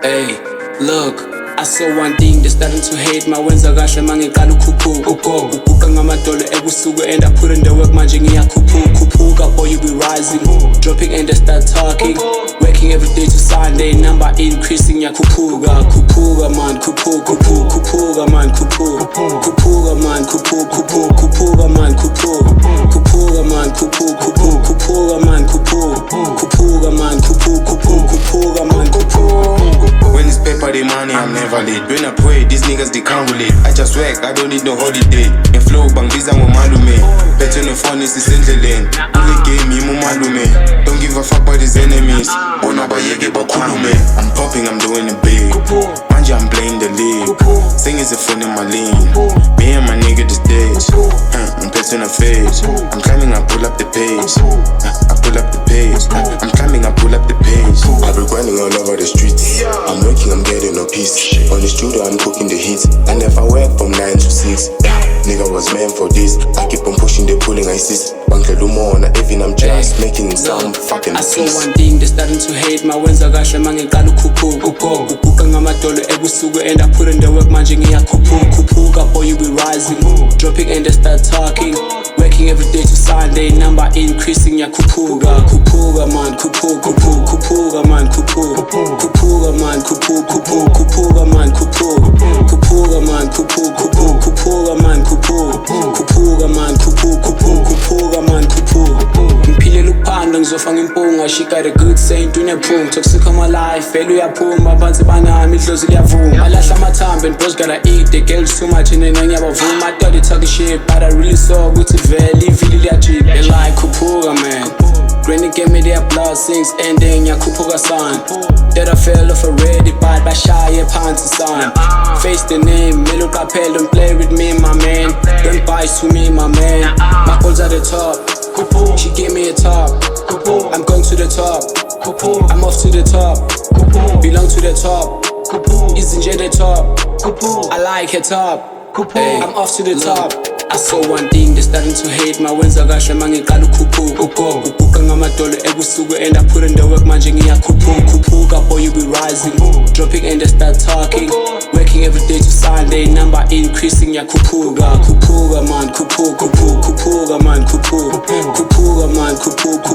Hey, look, I saw one thing, they starting to hate mawenza kahle mangiqala ukhuphuka ngamadolo ebusuku and I put in the work manje ngiyakhuphuka. Boy, you be rising, dropping and they start talking, working every day to Sunday, number increasing ngiyakhuphuka man, khuphuka man, khuphuka man, khuphuka man, khuphuka man, khuphuka man. When it's paper, the money, I'm never late. When I pray, these niggas, they can't relate. I just work, I don't need no holiday. In flow, bang, biza malume. Better no phone is lane. Only game, you malume. Don't give a fuck about his enemies. I'm popping, I'm doing it big. Manja, I'm playing the league. Sing is a phone in my lane. Me and my nigga this days. I'm petting a face. I'm climbing, I pull up the pace. I pull up the pace. I'm climbing, I pull up the pace. I've been grinding all over the streets. I'm working, I'm getting no peace. On the studio, I'm cooking the hits. And if I work from 9 to 6, nigga was meant for this. I keep on pushing, they pulling, I insist. Bankelumo on even I'm just making some fucking I saw peace. one thing, they starting to hate mawenza kahle mangiqala ukhuphuka ngamadolo ebusuku and I put in the work manje ngiyakhuphuka. Boy, you be rising, dropping and they start talking, working every day to Sunday, number increasing ngiyakhuphuka man, khuphuka man, khuphuka man, khuphuka man, khuphuka man, ngiphilela ukuphanda ngizofa ngimpunga. She got a good saint unephunga, toxic on my life, vele uyaphuma abanzi banami idlozi liyavuma. Balahla amathambo and bros gotta eat, the girls too much and then ngiyabavuma. I thought they talking shit but I really saw ukuthi vele ivili liyajika. They like khuphuka man, granny gave me their blessings and then ngiyakhuphuka son. That I fell off already but bashaye phansi son. Face the name, mele uqaphele, don't play with me my man. Don't buy to me my man, my goals at the top. She gave me a top, I'm going to the top, I'm off to the top, belong to the top, izinje the top, I like her top, hey, I'm off to the top. I saw one thing, they starting to hate mawenza kahle mangiqala ukhuphuka ngamadolo ebusuku and I put in the work manje ngiyakhuphuka. Boy, you be rising, dropping and they start talking, working every day to Sunday, number increasing ngiyakhuphuka man, khuphuka man, khuphuka